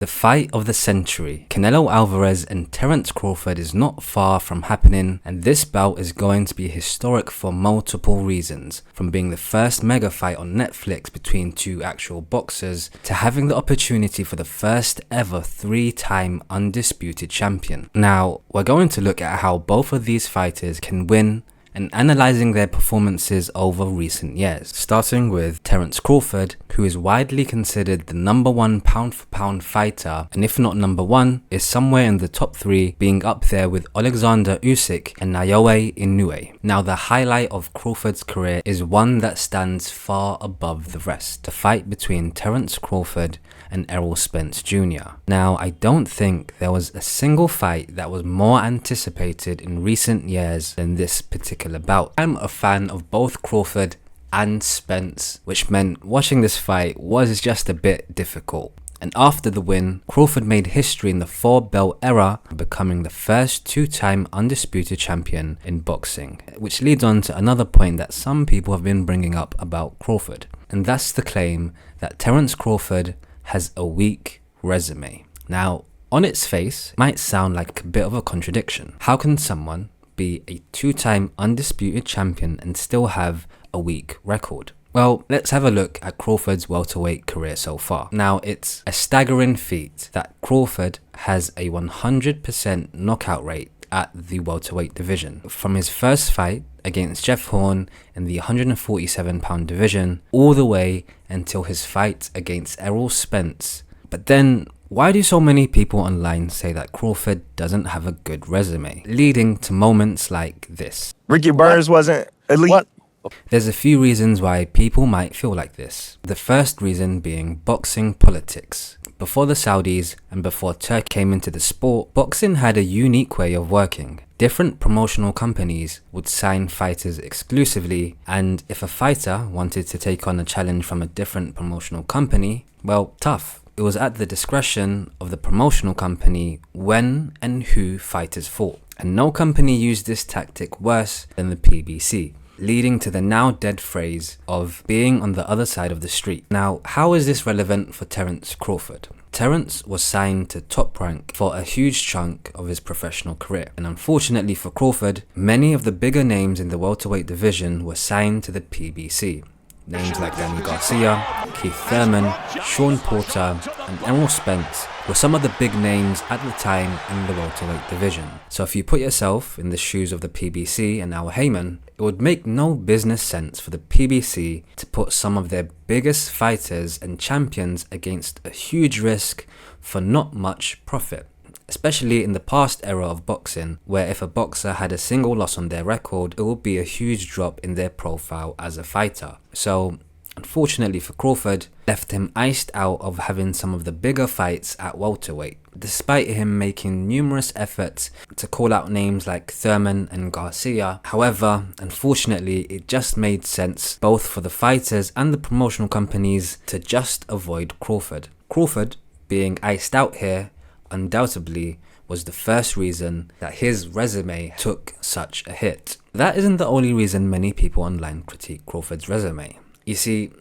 The fight of the century, Canelo Alvarez and Terence Crawford, is not far from happening, and this bout is going to be historic for multiple reasons, from being the first mega fight on Netflix between two actual boxers, to having the opportunity for the first ever 3-time undisputed champion. Now, we're going to look at how both of these fighters can win and analysing their performances over recent years, starting with Terence Crawford, who is widely considered the #1 pound-for-pound fighter, and if not #1, is somewhere in the top 3, being up there with Alexander Usyk and Naoya Inoue. Now, the highlight of Crawford's career is one that stands far above the rest, the fight between Terence Crawford and Errol Spence Jr. Now, I don't think there was a single fight that was more anticipated in recent years than this particular bout. I'm a fan of both Crawford and Spence, which meant watching this fight was just a bit difficult. And after the win, Crawford made history in the 4-belt era, becoming the first 2-time undisputed champion in boxing, which leads on to another point that some people have been bringing up about Crawford, and that's the claim that Terence Crawford has a weak resume. Now, on its face, it might sound like a bit of a contradiction. How can someone be a 2-time undisputed champion and still have a weak record? Well, let's have a look at Crawford's welterweight career so far. Now, it's a staggering feat that Crawford has a 100% knockout rate at the welterweight division. From his first fight against Jeff Horn in the 147-pound division, all the way until his fight against Errol Spence. But then, why do so many people online say that Crawford doesn't have a good resume, leading to moments like this? Ricky Burns wasn't elite. What? There's a few reasons why people might feel like this. The first reason being boxing politics. Before the Saudis and before Turkey came into the sport, boxing had a unique way of working. Different promotional companies would sign fighters exclusively, and if a fighter wanted to take on a challenge from a different promotional company, well, tough. It was at the discretion of the promotional company when and who fighters fought, and no company used this tactic worse than the PBC, leading to the now dead phrase of being on the other side of the street. Now, how is this relevant for Terence Crawford? Terence was signed to Top Rank for a huge chunk of his professional career, and unfortunately for Crawford, many of the bigger names in the welterweight division were signed to the PBC. Names like Danny Garcia, Keith Thurman, Sean Porter, and Errol Spence were some of the big names at the time in the welterweight division. So if you put yourself in the shoes of the PBC and Al Heyman, it would make no business sense for the PBC to put some of their biggest fighters and champions against a huge risk for not much profit. Especially in the past era of boxing, where if a boxer had a single loss on their record, it would be a huge drop in their profile as a fighter. So, unfortunately for Crawford, left him iced out of having some of the bigger fights at welterweight, despite him making numerous efforts to call out names like Thurman and Garcia. However, unfortunately, it just made sense both for the fighters and the promotional companies to just avoid Crawford. Crawford being iced out here undoubtedly was the first reason that his resume took such a hit. That isn't the only reason many people online critique Crawford's resume. You see,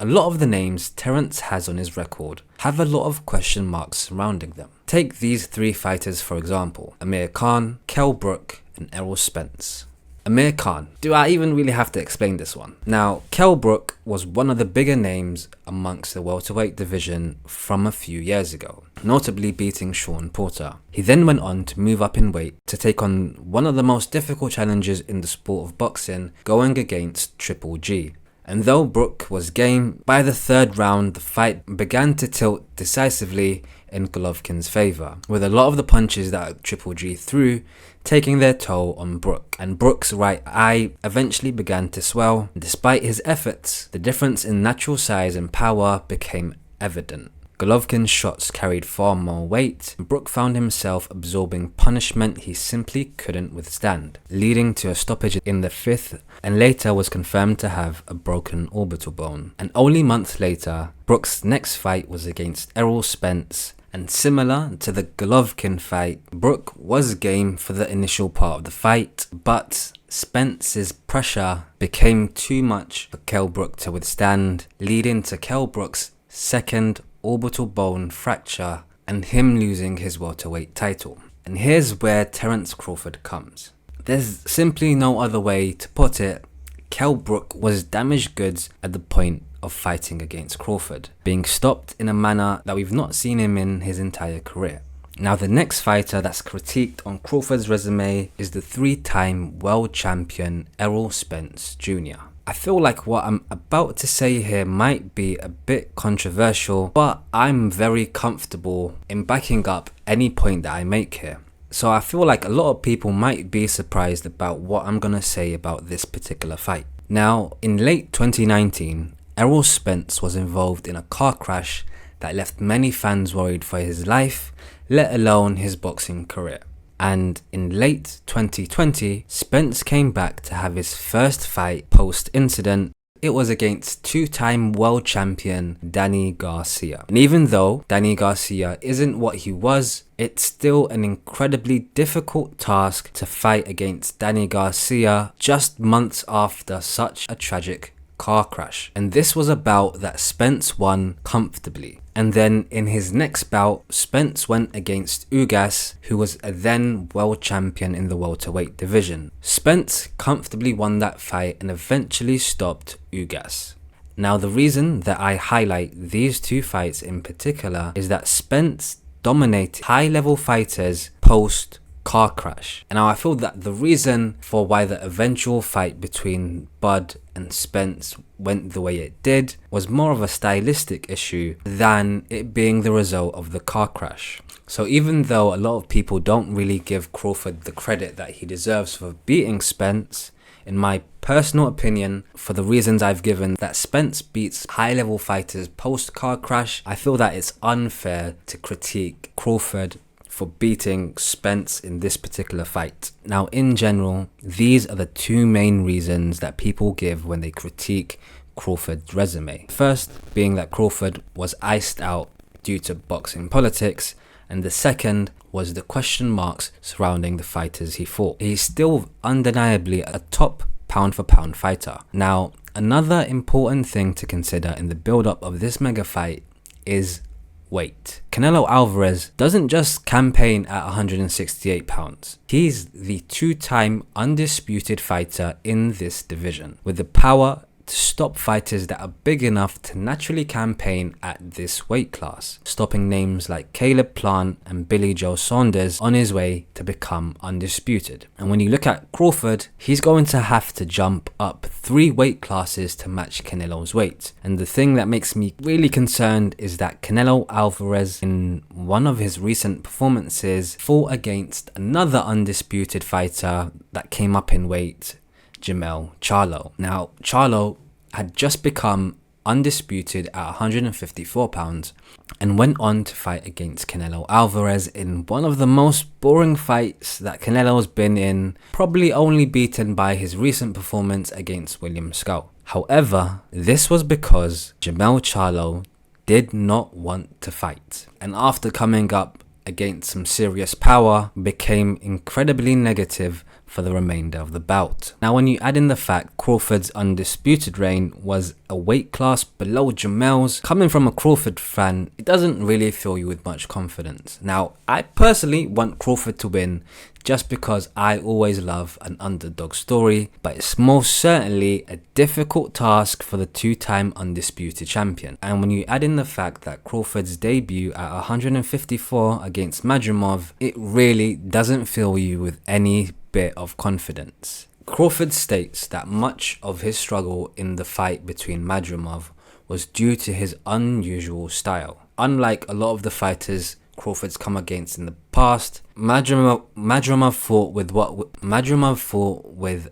a lot of the names Terence has on his record have a lot of question marks surrounding them. Take these 3 fighters for example: Amir Khan, Kell Brook, and Errol Spence. Amir Khan. Do I even really have to explain this one? Now, Kell Brook was one of the bigger names amongst the welterweight division from a few years ago, notably beating Sean Porter. He then went on to move up in weight to take on one of the most difficult challenges in the sport of boxing, going against Triple G. And though Brook was game, by the 3rd round the fight began to tilt decisively in Golovkin's favour, with a lot of the punches that Triple G threw taking their toll on Brook, and Brook's right eye eventually began to swell. Despite his efforts, the difference in natural size and power became evident. Golovkin's shots carried far more weight, and Brook found himself absorbing punishment he simply couldn't withstand, leading to a stoppage in the 5th, and later was confirmed to have a broken orbital bone. And only months later, Brook's next fight was against Errol Spence, and similar to the Golovkin fight, Brook was game for the initial part of the fight, but Spence's pressure became too much for Kell Brook to withstand, leading to Kell Brook's second orbital bone fracture and him losing his welterweight title. And here's where Terence Crawford comes. There's simply no other way to put it. Kell Brook was damaged goods at the point of fighting against Crawford, being stopped in a manner that we've not seen him in his entire career. Now the next fighter that's critiqued on Crawford's resume is the 3-time world champion Errol Spence Jr. I feel like what I'm about to say here might be a bit controversial, but I'm very comfortable in backing up any point that I make here. So I feel like a lot of people might be surprised about what I'm gonna say about this particular fight. Now, in late 2019, Errol Spence was involved in a car crash that left many fans worried for his life, let alone his boxing career. And in late 2020, Spence came back to have his first fight post-incident. It was against 2-time world champion Danny Garcia. And even though Danny Garcia isn't what he was, it's still an incredibly difficult task to fight against Danny Garcia just months after such a tragic car crash. And this was a bout that Spence won comfortably. And then in his next bout, Spence went against Ugas, who was a then world champion in the welterweight division. Spence comfortably won that fight and eventually stopped Ugas. Now the reason that I highlight these two fights in particular is that Spence dominated high-level fighters post car crash. And now I feel that the reason for why the eventual fight between Bud and Spence went the way it did was more of a stylistic issue than it being the result of the car crash. So even though a lot of people don't really give Crawford the credit that he deserves for beating Spence, in my personal opinion, for the reasons I've given, that Spence beats high-level fighters post-car crash, I feel that it's unfair to critique Crawford for beating Spence in this particular fight. Now, in general, these are the two main reasons that people give when they critique Crawford's resume. First being that Crawford was iced out due to boxing politics, and the second was the question marks surrounding the fighters he fought. He's still undeniably a top pound-for-pound fighter. Now, another important thing to consider in the build-up of this mega fight is weight. Canelo Alvarez doesn't just campaign at 168 pounds. He's the 2-time undisputed fighter in this division, with the power to stop fighters that are big enough to naturally campaign at this weight class, stopping names like Caleb Plant and Billy Joe Saunders on his way to become undisputed. And when you look at Crawford, he's going to have to jump up 3 weight classes to match Canelo's weight. And the thing that makes me really concerned is that Canelo Alvarez, in one of his recent performances, fought against another undisputed fighter that came up in weight, Jermell Charlo. Now, Charlo had just become undisputed at 154 pounds and went on to fight against Canelo Alvarez in one of the most boring fights that Canelo's been in, probably only beaten by his recent performance against William Scull. However, this was because Jermell Charlo did not want to fight, and after coming up against some serious power, became incredibly negative for the remainder of the bout. Now, when you add in the fact Crawford's undisputed reign was a weight class below Jermell's, coming from a Crawford fan, it doesn't really fill you with much confidence. Now, I personally want Crawford to win just because I always love an underdog story, but it's most certainly a difficult task for the 2-time undisputed champion. And when you add in the fact that Crawford's debut at 154 against Madrimov, it really doesn't fill you with any bit of confidence. Crawford states that much of his struggle in the fight between Madrimov was due to his unusual style. Unlike a lot of the fighters Crawford's come against in the past, Madrimov fought with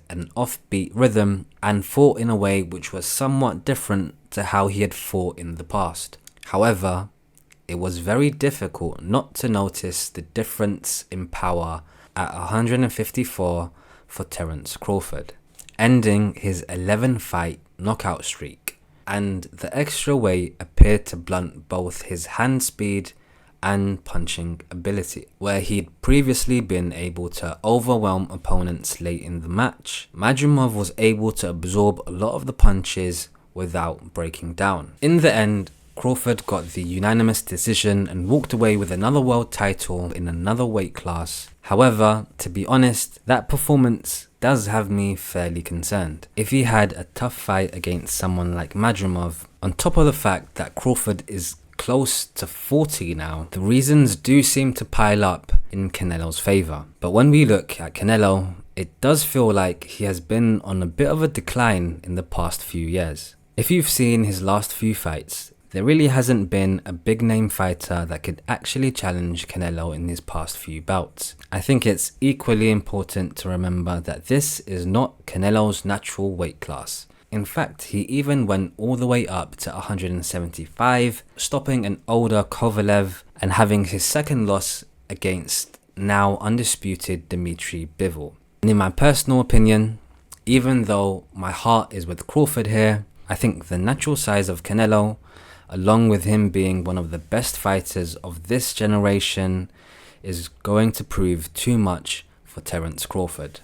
an offbeat rhythm and fought in a way which was somewhat different to how he had fought in the past. However, it was very difficult not to notice the difference in power at 154 for Terence Crawford, ending his 11-fight knockout streak, and the extra weight appeared to blunt both his hand speed and punching ability. Where he'd previously been able to overwhelm opponents late in the match, Madrimov was able to absorb a lot of the punches without breaking down. In the end, Crawford got the unanimous decision and walked away with another world title in another weight class. However, to be honest, that performance does have me fairly concerned. If he had a tough fight against someone like Madrimov, on top of the fact that Crawford is close to 40 now, the reasons do seem to pile up in Canelo's favour. But when we look at Canelo, it does feel like he has been on a bit of a decline in the past few years. If you've seen his last few fights, there really hasn't been a big name fighter that could actually challenge Canelo in his past few bouts. I think it's equally important to remember that this is not Canelo's natural weight class. In fact, he even went all the way up to 175, stopping an older Kovalev and having his second loss against now undisputed Dmitry Bivol. And in my personal opinion, even though my heart is with Crawford here, I think the natural size of Canelo, along with him being one of the best fighters of this generation, is going to prove too much for Terence Crawford.